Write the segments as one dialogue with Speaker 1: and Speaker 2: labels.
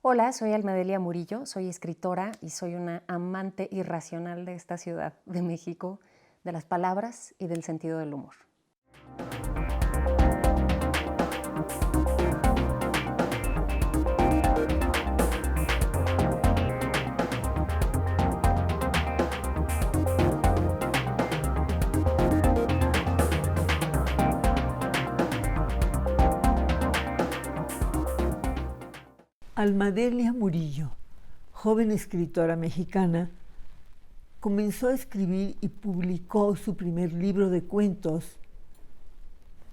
Speaker 1: Hola, soy Almadelia Murillo, soy escritora y soy una amante irracional de esta ciudad de México, de las palabras y del sentido del humor.
Speaker 2: Almadelia Murillo, joven escritora mexicana, comenzó a escribir y publicó su primer libro de cuentos,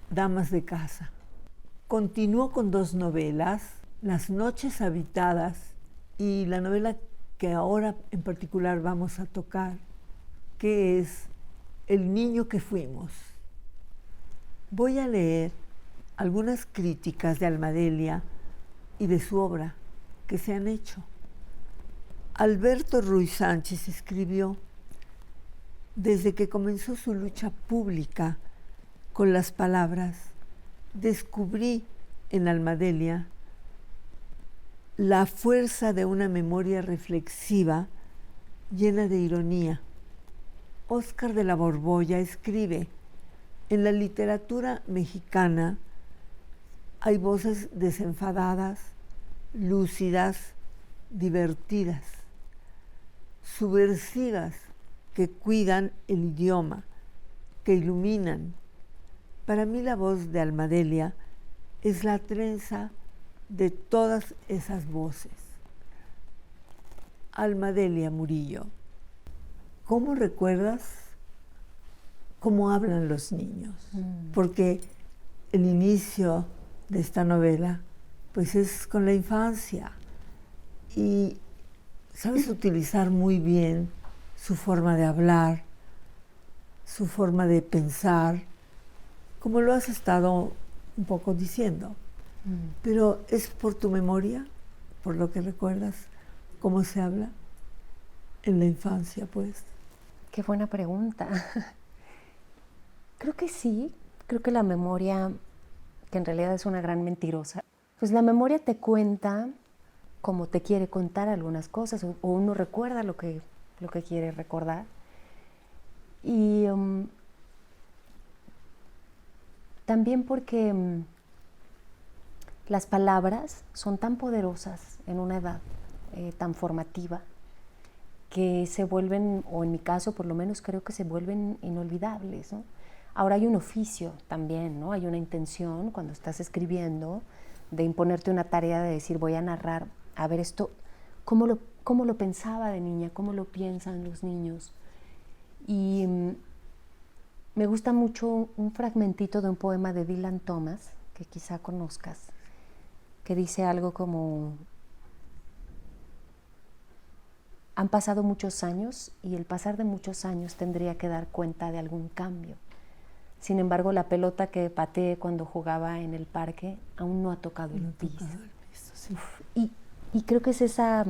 Speaker 2: Damas de Casa. Continuó con dos novelas, Las Noches Habitadas y la novela que ahora en particular vamos a tocar, que es El niño que fuimos. Voy a leer algunas críticas de Almadelia y de su obra que se han hecho. Alberto Ruiz Sánchez escribió: desde que comenzó su lucha pública con las palabras, descubrí en Almadelia la fuerza de una memoria reflexiva llena de ironía. Óscar de la Borbolla escribe: en la literatura mexicana hay voces desenfadadas, lúcidas, divertidas, subversivas, que cuidan el idioma, que iluminan. Para mí la voz de Almadelia es la trenza de todas esas voces. Almadelia Murillo, ¿cómo recuerdas cómo hablan los niños? Porque el inicio de esta novela pues es con la infancia y sabes utilizar muy bien su forma de hablar, su forma de pensar, como lo has estado un poco diciendo. Pero es por tu memoria, por lo que recuerdas, cómo se habla en la infancia, pues.
Speaker 1: Qué buena pregunta. Creo que sí, creo que la memoria, que en realidad es una gran mentirosa, pues la memoria te cuenta como te quiere contar algunas cosas, o uno recuerda lo que quiere recordar. Y también porque las palabras son tan poderosas en una edad tan formativa que se vuelven, o en mi caso por lo menos creo que se vuelven inolvidables, ¿no? Ahora hay un oficio también, ¿no? Hay una intención cuando estás escribiendo de imponerte una tarea de decir voy a narrar, a ver esto, cómo lo pensaba de niña, cómo lo piensan los niños. Y me gusta mucho un fragmentito de un poema de Dylan Thomas, que quizá conozcas, que dice algo como: han pasado muchos años y el pasar de muchos años tendría que dar cuenta de algún cambio. Sin embargo, la pelota que pateé cuando jugaba en el parque aún no ha tocado el piso.
Speaker 2: Sí.
Speaker 1: Y creo que es esa,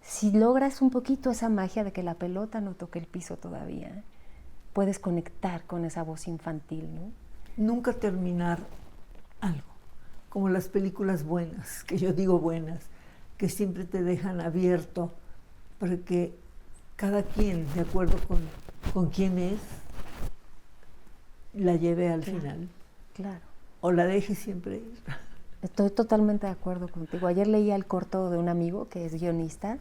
Speaker 1: si logras un poquito esa magia de que la pelota no toque el piso todavía, puedes conectar con esa voz infantil, ¿no?
Speaker 2: Nunca terminar algo, como las películas buenas, que yo digo buenas, que siempre te dejan abierto para que cada quien, de acuerdo con quién es, la lleve al final.
Speaker 1: Claro.
Speaker 2: O la deje siempre ir.
Speaker 1: Estoy totalmente de acuerdo contigo. Ayer leía el corto de un amigo que es guionista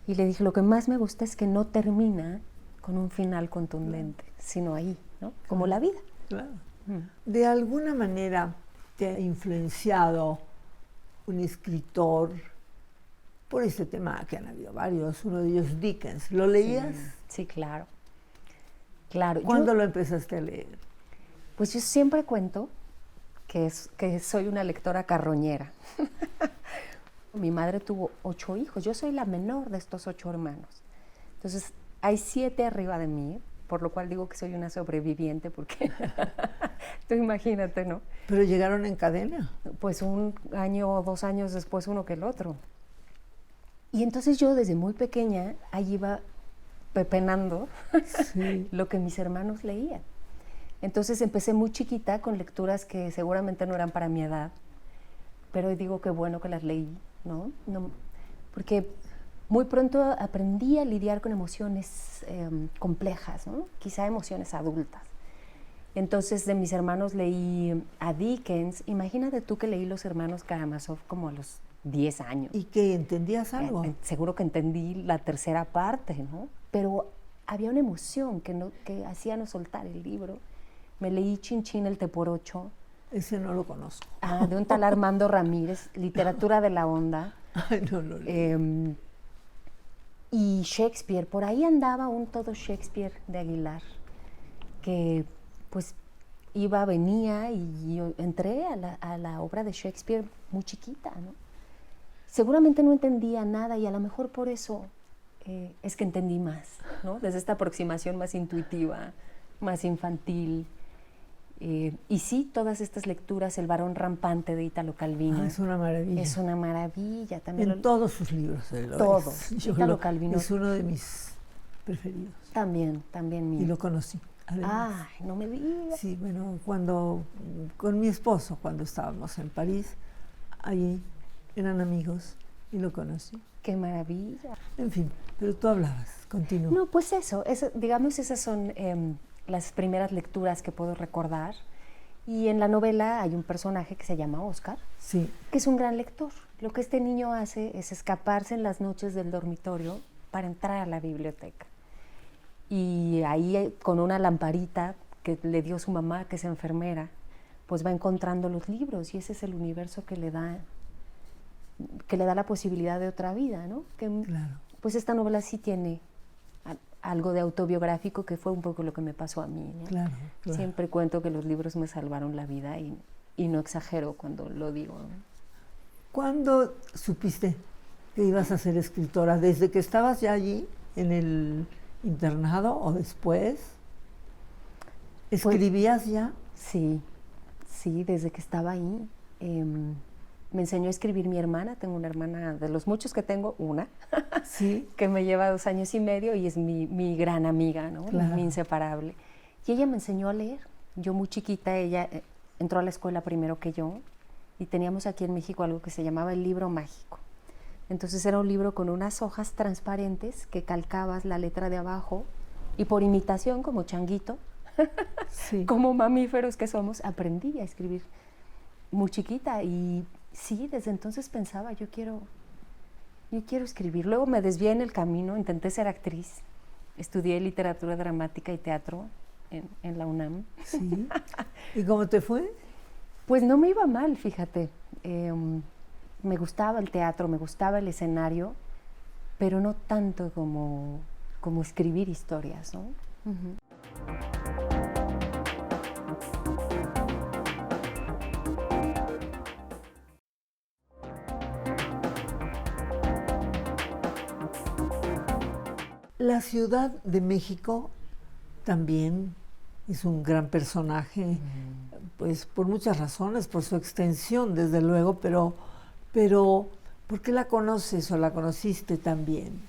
Speaker 1: y le dije, lo que más me gusta es que no termina con un final contundente, sino ahí, ¿no? Como la vida.
Speaker 2: Claro. De alguna manera te ha influenciado un escritor por este tema, que han habido varios, uno de ellos Dickens. ¿Lo leías?
Speaker 1: Sí, claro. Claro.
Speaker 2: ¿Cuándo lo empezaste a leer?
Speaker 1: Pues yo siempre cuento que soy una lectora carroñera. Mi madre tuvo 8 hijos, yo soy la menor de estos 8 hermanos. Entonces, hay 7 arriba de mí, por lo cual digo que soy una sobreviviente, porque tú imagínate, ¿no?
Speaker 2: ¿Pero llegaron en cadena?
Speaker 1: Pues un año o 2 años después uno que el otro. Y entonces yo desde muy pequeña ahí iba pepenando
Speaker 2: Sí.
Speaker 1: lo que mis hermanos leían. Entonces empecé muy chiquita con lecturas que seguramente no eran para mi edad, pero digo que bueno que las leí, ¿no? Porque muy pronto aprendí a lidiar con emociones complejas, ¿no? Quizá emociones adultas. Entonces, de mis hermanos leí a Dickens. Imagínate tú que leí Los Hermanos Karamazov como a los 10 años.
Speaker 2: ¿Y que entendías algo?
Speaker 1: Seguro que entendí la tercera parte, ¿no? Pero había una emoción que hacía no soltar el libro. Me leí Chin Chin el Teporocho.
Speaker 2: Ese no lo conozco.
Speaker 1: De un tal Armando Ramírez, Literatura de la Onda.
Speaker 2: Ay, no lo leí.
Speaker 1: Y Shakespeare, por ahí andaba un todo Shakespeare de Aguilar, que pues venía y yo entré a la obra de Shakespeare muy chiquita, ¿no? Seguramente no entendía nada y a lo mejor por eso es que entendí más, ¿no? Desde esta aproximación más intuitiva, más infantil. Y sí, todas estas lecturas, El varón rampante de Italo Calvino.
Speaker 2: Es una maravilla.
Speaker 1: Es una maravilla. También
Speaker 2: en todos sus libros.
Speaker 1: Todos. Italo Calvino.
Speaker 2: Es uno de mis preferidos.
Speaker 1: También mío.
Speaker 2: Y lo conocí. Además.
Speaker 1: Ay, no me digas.
Speaker 2: Sí, bueno, con mi esposo, cuando estábamos en París, ahí eran amigos y lo conocí.
Speaker 1: ¡Qué maravilla!
Speaker 2: En fin, pero tú hablabas, continúa.
Speaker 1: No, pues digamos, esas son las primeras lecturas que puedo recordar. Y en la novela hay un personaje que se llama Oscar,
Speaker 2: sí,
Speaker 1: que es un gran lector. Lo que este niño hace es escaparse en las noches del dormitorio para entrar a la biblioteca. Y ahí, con una lamparita que le dio su mamá, que es enfermera, pues va encontrando los libros y ese es el universo que le da la posibilidad de otra vida, ¿no?
Speaker 2: Claro.
Speaker 1: Pues esta novela sí tiene algo de autobiográfico, que fue un poco lo que me pasó a mí, ¿no?
Speaker 2: Claro.
Speaker 1: Siempre cuento que los libros me salvaron la vida y no exagero cuando lo digo, ¿no?
Speaker 2: ¿Cuándo supiste que ibas a ser escritora? ¿Desde que estabas ya allí en el internado o después? ¿Escribías ya?
Speaker 1: Sí, desde que estaba ahí. Me enseñó a escribir mi hermana. Tengo una hermana, de los muchos que tengo, una,
Speaker 2: sí,
Speaker 1: que me lleva 2 años y medio y es mi gran amiga, ¿no?
Speaker 2: Claro.
Speaker 1: Mi inseparable. Y ella me enseñó a leer. Yo muy chiquita, ella entró a la escuela primero que yo y teníamos aquí en México algo que se llamaba el libro mágico. Entonces era un libro con unas hojas transparentes que calcabas la letra de abajo y por imitación, como changuito,
Speaker 2: sí.
Speaker 1: como mamíferos que somos, aprendí a escribir muy chiquita y sí, desde entonces pensaba, yo quiero escribir. Luego me desvié en el camino, intenté ser actriz, estudié literatura dramática y teatro en la UNAM.
Speaker 2: Sí. ¿Y cómo te fue?
Speaker 1: Pues no me iba mal, fíjate. Me gustaba el teatro, me gustaba el escenario, pero no tanto como escribir historias, ¿no? Uh-huh.
Speaker 2: La Ciudad de México también es un gran personaje, pues por muchas razones, por su extensión, desde luego, pero ¿por qué la conoces o la conociste también?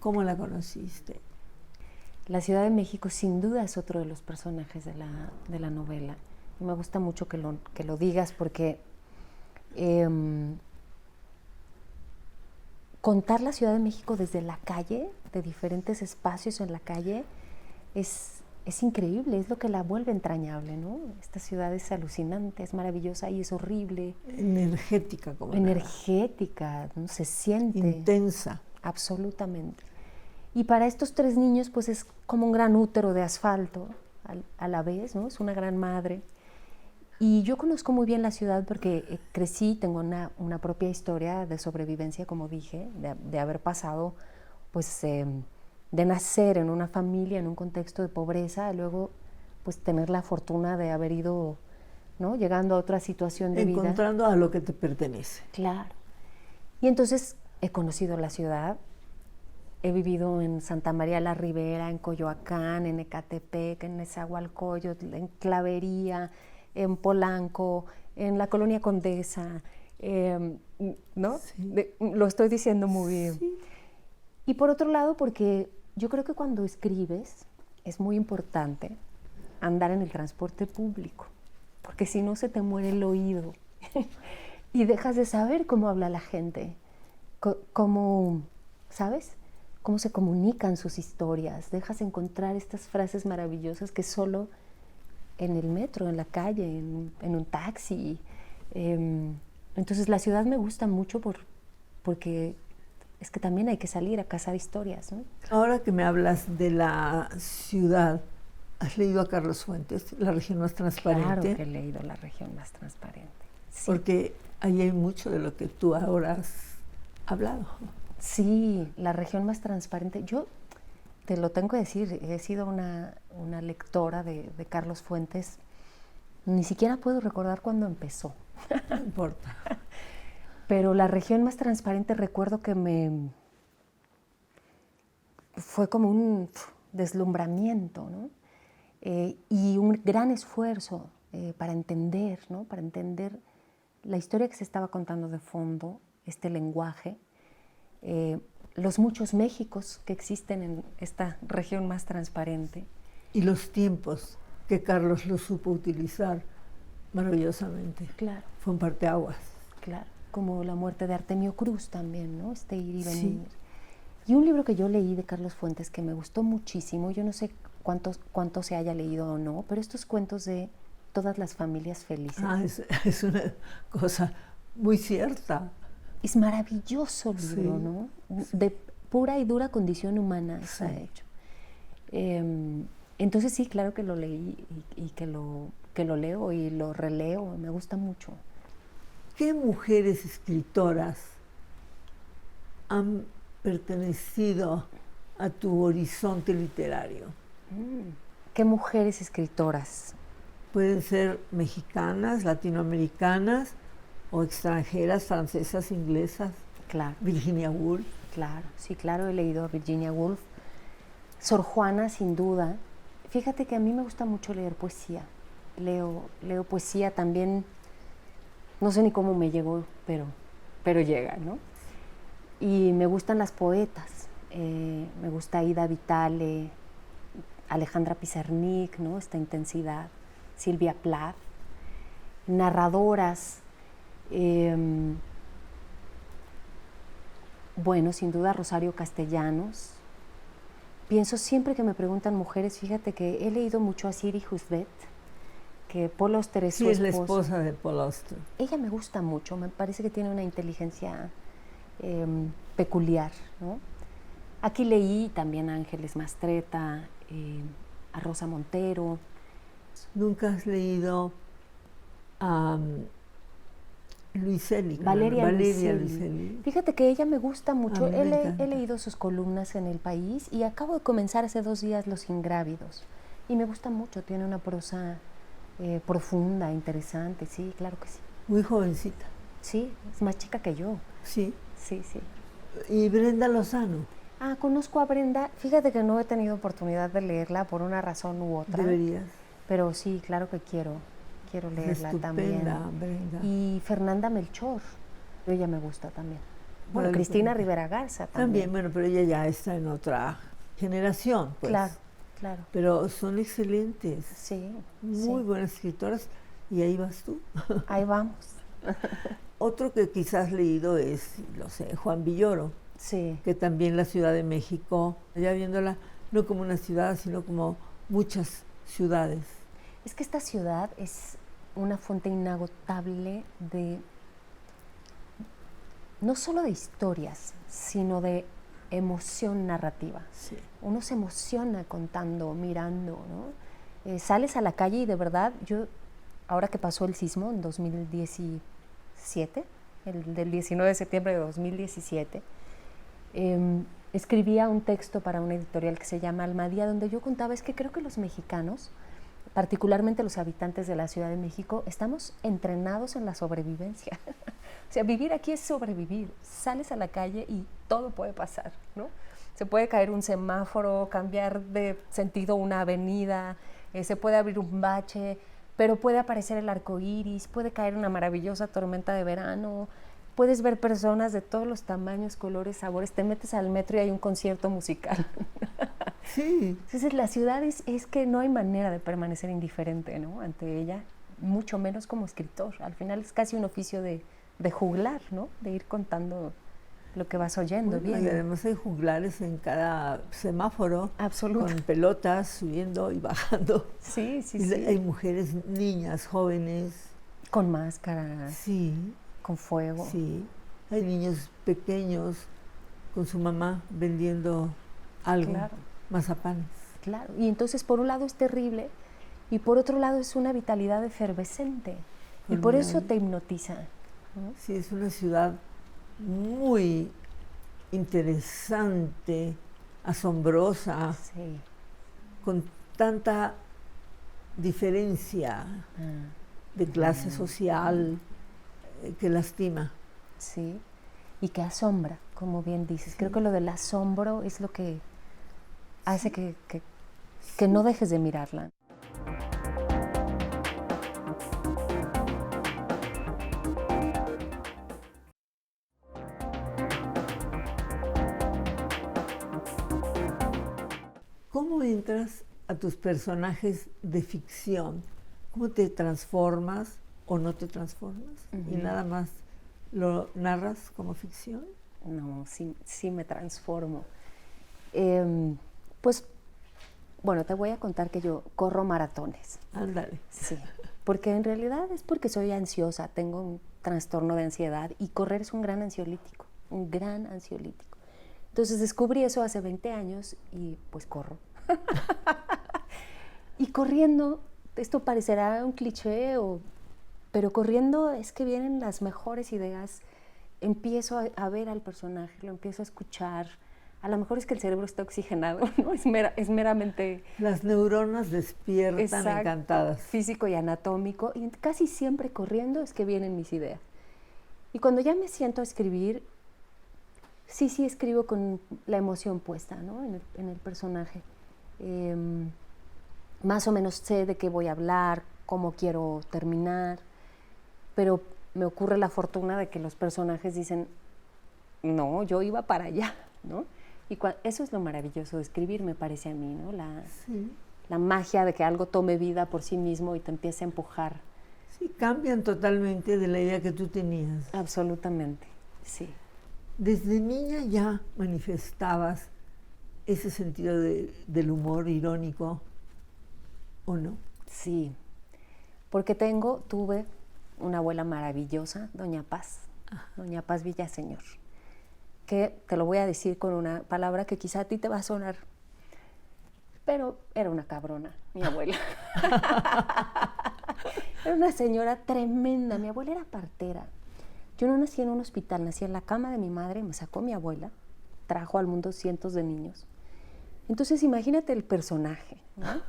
Speaker 2: ¿Cómo la conociste?
Speaker 1: La Ciudad de México sin duda es otro de los personajes de la novela. Y me gusta mucho que lo digas porque contar la Ciudad de México desde la calle, de diferentes espacios en la calle, es increíble, es lo que la vuelve entrañable, ¿no? Esta ciudad es alucinante, es maravillosa y es horrible.
Speaker 2: Energética, como
Speaker 1: energética, ¿no? Se siente.
Speaker 2: Intensa.
Speaker 1: Absolutamente. Y para estos 3 niños, pues es como un gran útero de asfalto a la vez, ¿no? Es una gran madre. Y yo conozco muy bien la ciudad porque crecí, tengo una propia historia de sobrevivencia, como dije, de haber pasado, pues, de nacer en una familia, en un contexto de pobreza, y luego, pues, tener la fortuna de haber ido, ¿no? Llegando a otra situación de vida.
Speaker 2: Encontrando a lo que te pertenece.
Speaker 1: Claro. Y entonces he conocido la ciudad, he vivido en Santa María la Ribera, en Coyoacán, en Ecatepec, en Nezahualcóyotl, en Clavería, en Polanco, en la Colonia Condesa, ¿no?
Speaker 2: Sí.
Speaker 1: Lo estoy diciendo muy bien.
Speaker 2: Sí.
Speaker 1: Y por otro lado, porque yo creo que cuando escribes es muy importante andar en el transporte público, porque si no se te muere el oído. y dejas de saber cómo habla la gente, cómo, ¿sabes? Cómo se comunican sus historias. Dejas de encontrar estas frases maravillosas que solo en el metro, en la calle, en un taxi. Entonces la ciudad me gusta mucho porque es que también hay que salir a cazar historias, ¿no?
Speaker 2: Ahora que me hablas de la ciudad, ¿has leído a Carlos Fuentes, La región más transparente?
Speaker 1: Claro que he leído La región más transparente. Sí.
Speaker 2: Porque ahí hay mucho de lo que tú ahora has hablado.
Speaker 1: Sí, La región más transparente. Yo te lo tengo que decir, he sido una lectora de Carlos Fuentes. Ni siquiera puedo recordar cuándo empezó.
Speaker 2: No importa.
Speaker 1: Pero La región más transparente, recuerdo que fue como un deslumbramiento, ¿no? Y un gran esfuerzo para entender, ¿no? Para entender la historia que se estaba contando de fondo, este lenguaje, los muchos Méxicos que existen en esta región más transparente.
Speaker 2: Y los tiempos que Carlos lo supo utilizar maravillosamente.
Speaker 1: Claro.
Speaker 2: Fue un parteaguas.
Speaker 1: Claro, como la muerte de Artemio Cruz también, ¿no? Este ir y venir.
Speaker 2: Sí.
Speaker 1: Y un libro que yo leí de Carlos Fuentes que me gustó muchísimo, yo no sé cuánto se haya leído o no, pero estos cuentos de todas las familias felices.
Speaker 2: Ah, es una cosa muy cierta.
Speaker 1: Es maravilloso el libro,
Speaker 2: Sí.
Speaker 1: ¿no? De pura y dura condición humana está
Speaker 2: Sí.
Speaker 1: hecho. Entonces sí, claro que lo leí y que lo leo y lo releo, me gusta mucho.
Speaker 2: ¿Qué mujeres escritoras han pertenecido a tu horizonte literario?
Speaker 1: ¿Qué mujeres escritoras?
Speaker 2: Pueden ser mexicanas, latinoamericanas o extranjeras, francesas, inglesas.
Speaker 1: Claro,
Speaker 2: Virginia Woolf.
Speaker 1: claro, sí, claro, he leído a Virginia Woolf. Sor Juana, sin duda. Fíjate que a mí me gusta mucho leer poesía. Leo poesía también, no sé ni cómo me llegó, pero llega, ¿no? Y me gustan las poetas. Me gusta Aida Vitale, Alejandra Pizarnik, ¿no? Esta intensidad. Silvia Plath. Narradoras. Bueno, sin duda Rosario Castellanos. Pienso siempre que me preguntan mujeres, fíjate que he leído mucho a Siri Husbeth, que Paul Auster es
Speaker 2: Sí,
Speaker 1: su
Speaker 2: es la
Speaker 1: esposa.
Speaker 2: esposa de Paul Auster.
Speaker 1: Ella me gusta mucho, me parece que tiene una inteligencia peculiar, ¿no? Aquí leí también a Ángeles Mastretta, a Rosa Montero.
Speaker 2: ¿Nunca has leído a Luiselli?
Speaker 1: Valeria
Speaker 2: Luiselli.
Speaker 1: Luiselli. Fíjate que ella me gusta mucho.
Speaker 2: A mí me encanta.
Speaker 1: He leído sus columnas en El País y acabo de comenzar hace 2 días Los Ingrávidos. Y me gusta mucho, tiene una prosa profunda, interesante, sí, claro que sí.
Speaker 2: Muy jovencita.
Speaker 1: Sí, es más chica que yo.
Speaker 2: Sí.
Speaker 1: Sí, sí.
Speaker 2: Y Brenda Lozano.
Speaker 1: Ah, conozco a Brenda. Fíjate que no he tenido oportunidad de leerla por una razón u otra.
Speaker 2: Deberías.
Speaker 1: Pero sí, claro que quiero leerla también.
Speaker 2: Brenda.
Speaker 1: Y Fernanda Melchor, ella me gusta también. Bueno,
Speaker 2: Vale,
Speaker 1: Cristina
Speaker 2: Brenda.
Speaker 1: Rivera Garza
Speaker 2: También,
Speaker 1: también.
Speaker 2: bueno, pero ella ya está en otra generación, pues.
Speaker 1: Claro, claro.
Speaker 2: Pero son excelentes,
Speaker 1: Sí,
Speaker 2: muy
Speaker 1: sí.
Speaker 2: buenas escritoras, y ahí vas tú.
Speaker 1: Ahí vamos.
Speaker 2: Otro que quizás has leído es, lo sé, Juan Villoro,
Speaker 1: Sí,
Speaker 2: que también la Ciudad de México, ya viéndola no como una ciudad, sino como muchas ciudades.
Speaker 1: es que esta ciudad es una fuente inagotable no solo de historias, sino de emoción narrativa.
Speaker 2: Sí.
Speaker 1: Uno se emociona contando, mirando, ¿no? Sales a la calle y de verdad, yo, ahora que pasó el sismo en 2017, del 19 de septiembre de 2017, escribía un texto para una editorial que se llama Almadía, donde yo contaba, es que creo que los mexicanos, particularmente los habitantes de la Ciudad de México, estamos entrenados en la sobrevivencia. O sea, vivir aquí es sobrevivir. Sales a la calle y todo puede pasar, ¿no? Se puede caer un semáforo, cambiar de sentido una avenida, se puede abrir un bache, pero puede aparecer el arco iris, puede caer una maravillosa tormenta de verano, puedes ver personas de todos los tamaños, colores, sabores, te metes al metro y hay un concierto musical.
Speaker 2: Sí.
Speaker 1: Entonces la ciudad es que no hay manera de permanecer indiferente, ¿no? Ante ella, mucho menos como escritor. Al final es casi un oficio de de juglar, ¿no? De ir contando lo que vas oyendo,
Speaker 2: Bueno, y
Speaker 1: viendo.
Speaker 2: además hay juglares en cada semáforo,
Speaker 1: Absoluto.
Speaker 2: con pelotas subiendo y bajando.
Speaker 1: Sí, sí,
Speaker 2: Y
Speaker 1: sí.
Speaker 2: hay mujeres, niñas, jóvenes.
Speaker 1: Con máscaras,
Speaker 2: Sí,
Speaker 1: con fuego.
Speaker 2: sí. Hay niños pequeños con su mamá vendiendo algo,
Speaker 1: Claro.
Speaker 2: mazapanes.
Speaker 1: Claro. Y entonces, por un lado es terrible y por otro lado es una vitalidad efervescente. Y por eso
Speaker 2: Formidable.
Speaker 1: te hipnotiza, ¿no?
Speaker 2: Sí, es una ciudad muy interesante, asombrosa,
Speaker 1: Sí.
Speaker 2: con tanta diferencia de clase social que lastima.
Speaker 1: Sí. Y que asombra, como bien dices. Creo que lo del asombro es lo que hace que no dejes de mirarla.
Speaker 2: ¿Cómo entras a tus personajes de ficción? ¿Cómo te transformas o no te transformas? Y nada más lo narras como ficción.
Speaker 1: No, sí me transformo. Pues, bueno, te voy a contar que yo corro maratones.
Speaker 2: Ándale.
Speaker 1: Sí, porque en realidad es porque soy ansiosa, tengo un trastorno de ansiedad y correr es un gran ansiolítico, un gran ansiolítico. Entonces descubrí eso hace 20 años y pues corro. Y corriendo, esto parecerá un cliché, pero corriendo es que vienen las mejores ideas. Empiezo a ver al personaje, lo empiezo a escuchar. A lo mejor es que el cerebro está oxigenado, ¿no? Es meramente...
Speaker 2: Las neuronas despiertan,
Speaker 1: exacto,
Speaker 2: encantadas.
Speaker 1: Físico y anatómico. Y casi siempre corriendo es que vienen mis ideas. Y cuando ya me siento a escribir, sí escribo con la emoción puesta, ¿no? en el personaje. Más o menos sé de qué voy a hablar, cómo quiero terminar, pero me ocurre la fortuna de que los personajes dicen, no, yo iba para allá, ¿no? Y eso es lo maravilloso de escribir, me parece a mí, ¿no? La magia de que algo tome vida por sí mismo y te empiece a empujar.
Speaker 2: Sí, cambian totalmente de la idea que tú tenías.
Speaker 1: Absolutamente, sí.
Speaker 2: Desde niña ya manifestabas ese sentido del humor irónico, ¿o no?
Speaker 1: Sí, porque tuve una abuela maravillosa, Doña Paz Villaseñor, que te lo voy a decir con una palabra que quizá a ti te va a sonar, pero era una cabrona, mi abuela. Era una señora tremenda, mi abuela era partera. Yo no nací en un hospital, nací en la cama de mi madre, me sacó mi abuela, trajo al mundo cientos de niños. Entonces imagínate el personaje, ¿no?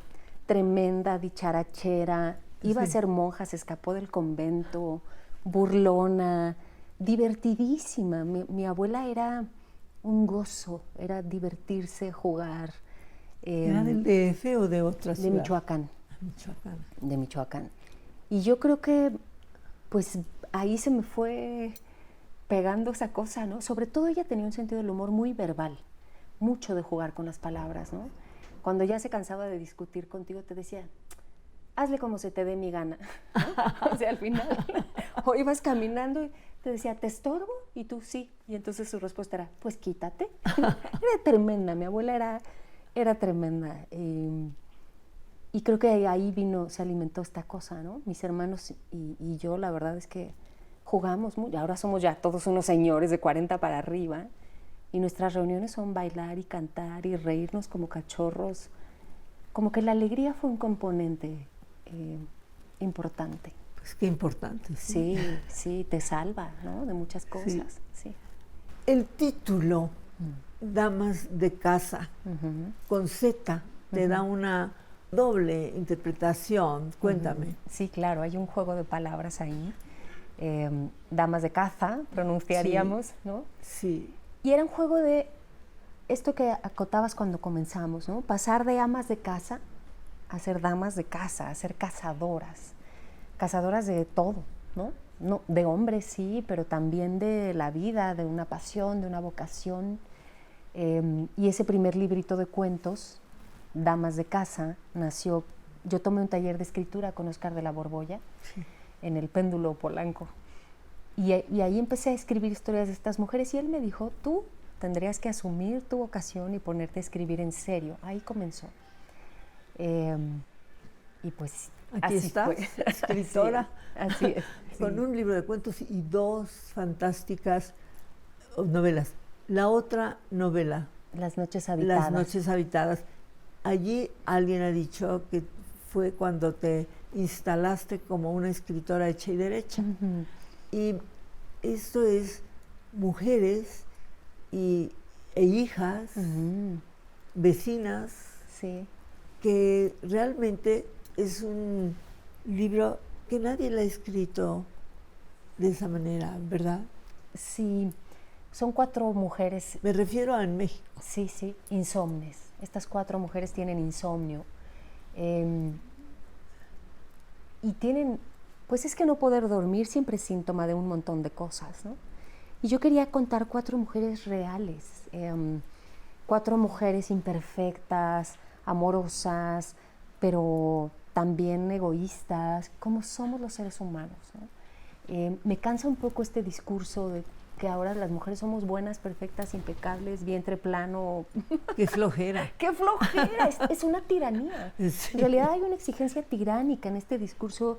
Speaker 1: Tremenda, dicharachera, iba a ser monja, se escapó del convento, burlona, divertidísima. Mi abuela era un gozo, era divertirse, jugar.
Speaker 2: ¿Era del DF o de otra ciudad?
Speaker 1: De Michoacán.
Speaker 2: Michoacán.
Speaker 1: De Michoacán. Y yo creo que, pues, ahí se me fue pegando esa cosa, ¿no? Sobre todo ella tenía un sentido del humor muy verbal, mucho de jugar con las palabras, ¿no? Cuando ya se cansaba de discutir contigo, te decía, hazle como se te dé mi gana, ¿no? O sea, al final, o ibas caminando y te decía, ¿te estorbo? Y tú, sí. Y entonces su respuesta era, pues quítate. Era tremenda, mi abuela era tremenda. Y creo que ahí se alimentó esta cosa, ¿no? Mis hermanos y yo, la verdad es que jugamos mucho. Ahora somos ya todos unos señores de 40 para arriba. Y nuestras reuniones son bailar y cantar y reírnos como cachorros. Como que la alegría fue un componente importante.
Speaker 2: Pues qué importante.
Speaker 1: Sí, sí, te salva, ¿no? De muchas cosas. Sí.
Speaker 2: El título, Damas de Casa, con Z, te da una doble interpretación. Cuéntame.
Speaker 1: Sí, claro, hay un juego de palabras ahí. Damas de caza, pronunciaríamos, ¿no?
Speaker 2: Sí.
Speaker 1: Y era un juego de esto que acotabas cuando comenzamos, ¿no? Pasar de amas de casa a ser damas de casa, a ser cazadoras de todo, ¿no? No, de hombres sí, pero también de la vida, de una pasión, de una vocación. Y ese primer librito de cuentos, Damas de Casa, nació. Yo tomé un taller de escritura con Óscar de la Borbolla en el Péndulo Polanco. Y ahí empecé a escribir historias de estas mujeres y él me dijo, tú tendrías que asumir tu vocación y ponerte a escribir en serio. Ahí comenzó. Y pues
Speaker 2: aquí
Speaker 1: así
Speaker 2: estás,
Speaker 1: fue.
Speaker 2: escritora,
Speaker 1: así es,
Speaker 2: con un libro de cuentos y 2 fantásticas novelas. La otra novela,
Speaker 1: Las noches habitadas.
Speaker 2: Las noches habitadas. Allí alguien ha dicho que fue cuando te instalaste como una escritora hecha y derecha.
Speaker 1: Uh-huh.
Speaker 2: Y esto es mujeres e hijas,
Speaker 1: Uh-huh.
Speaker 2: vecinas,
Speaker 1: Sí.
Speaker 2: que realmente es un libro que nadie lo ha escrito de esa manera, ¿verdad?
Speaker 1: Sí, son 4 mujeres.
Speaker 2: Me refiero a en México.
Speaker 1: Sí, sí, insomnes. Estas 4 mujeres tienen insomnio. Y tienen, pues es que no poder dormir siempre es síntoma de un montón de cosas, ¿no? Y yo quería contar 4 mujeres reales, 4 mujeres imperfectas, amorosas, pero también egoístas, como somos los seres humanos, ¿no? Me cansa un poco este discurso de que ahora las mujeres somos buenas, perfectas, impecables, vientre plano.
Speaker 2: ¡Qué flojera!
Speaker 1: ¡Qué flojera! Es una tiranía.
Speaker 2: Sí.
Speaker 1: En realidad hay una exigencia tiránica en este discurso,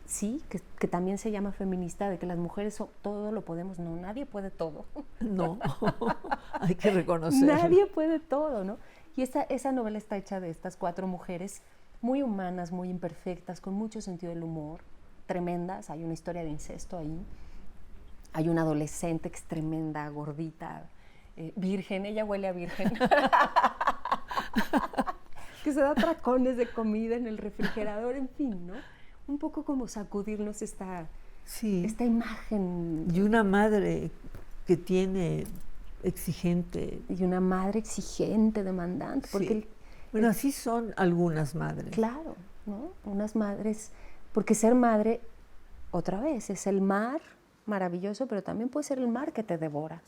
Speaker 1: sí, que también se llama feminista, de que las mujeres todo lo podemos. No, nadie puede todo.
Speaker 2: No, hay que reconocer.
Speaker 1: Nadie puede todo, ¿no? Y esa novela está hecha de estas 4 mujeres muy humanas, muy imperfectas, con mucho sentido del humor, tremendas. Hay una historia de incesto ahí. Hay una adolescente que es tremenda, gordita, virgen, ella huele a virgen, que se da tracones de comida en el refrigerador, en fin, ¿no? Un poco como sacudirnos esta imagen.
Speaker 2: Y una madre que tiene exigente.
Speaker 1: Y una madre exigente, demandante. Porque
Speaker 2: bueno, así son algunas madres.
Speaker 1: Claro, ¿no? Unas madres, porque ser madre, otra vez, es el mar maravilloso, pero también puede ser el mar que te devora.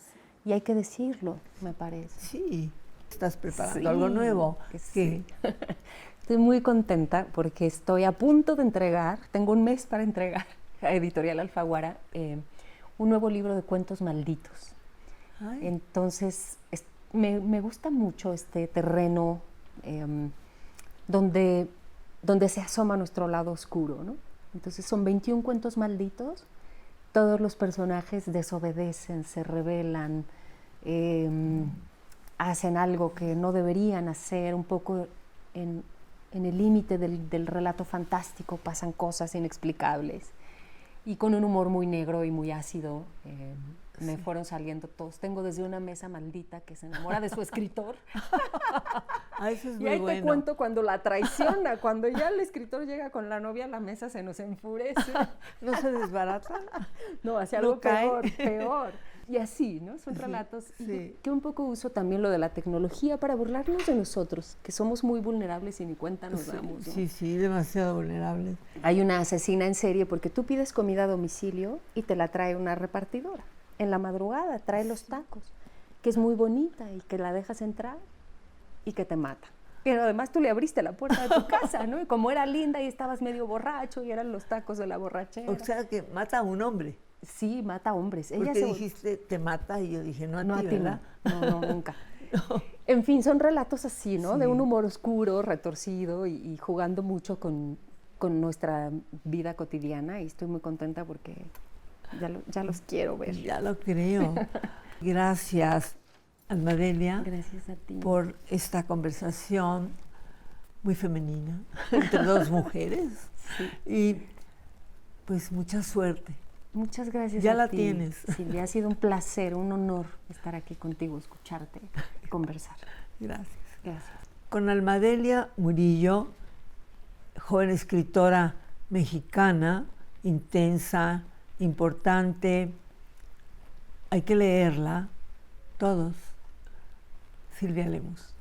Speaker 1: Y hay que decirlo, me parece.
Speaker 2: Sí, estás preparando algo nuevo.
Speaker 1: Sí. Estoy muy contenta porque estoy a punto de entregar, tengo un mes para entregar a Editorial Alfaguara un nuevo libro de cuentos malditos.
Speaker 2: Ay.
Speaker 1: Entonces, me gusta mucho este terreno donde se asoma nuestro lado oscuro, ¿no? Entonces son 21 cuentos malditos. Todos los personajes desobedecen, se rebelan, hacen algo que no deberían hacer, un poco en el límite del relato fantástico pasan cosas inexplicables. Y con un humor muy negro y muy ácido me fueron saliendo todos. Tengo desde una mesa maldita que se enamora de su escritor.
Speaker 2: Eso es muy
Speaker 1: y ahí
Speaker 2: bueno.
Speaker 1: te cuento cuando la traiciona, cuando ya el escritor llega con la novia a la mesa se nos enfurece.
Speaker 2: ¿No se desbarata?
Speaker 1: No, hace algo peor. Y así, ¿no? Son relatos que un poco uso también lo de la tecnología para burlarnos de nosotros, que somos muy vulnerables y ni cuenta nos damos, ¿no?
Speaker 2: Sí, demasiado vulnerables.
Speaker 1: Hay una asesina en serie porque tú pides comida a domicilio y te la trae una repartidora. En la madrugada trae los tacos, que es muy bonita y que la dejas entrar y que te mata. Pero además tú le abriste la puerta de tu casa, ¿no? Y como era linda y estabas medio borracho y eran los tacos de la borrachera.
Speaker 2: O sea, que mata a un hombre.
Speaker 1: Sí, mata a hombres.
Speaker 2: Porque dijiste, te mata, y yo dije, no a ti, ¿verdad?
Speaker 1: No, nunca. No. En fin, son relatos así, ¿no?
Speaker 2: Sí.
Speaker 1: De un humor oscuro, retorcido y jugando mucho con nuestra vida cotidiana. Y estoy muy contenta porque ya los quiero ver.
Speaker 2: Ya lo creo. Gracias, Almadelia.
Speaker 1: Gracias a ti.
Speaker 2: Por esta conversación muy femenina entre 2 mujeres.
Speaker 1: Sí.
Speaker 2: Y pues mucha suerte.
Speaker 1: Muchas gracias
Speaker 2: ya
Speaker 1: a
Speaker 2: la
Speaker 1: ti.
Speaker 2: Tienes.
Speaker 1: Silvia, ha sido un placer, un honor estar aquí contigo, escucharte y conversar.
Speaker 2: Gracias.
Speaker 1: Gracias.
Speaker 2: Con Almadelia Murillo, joven escritora mexicana, intensa, importante. Hay que leerla, todos. Silvia Lemus.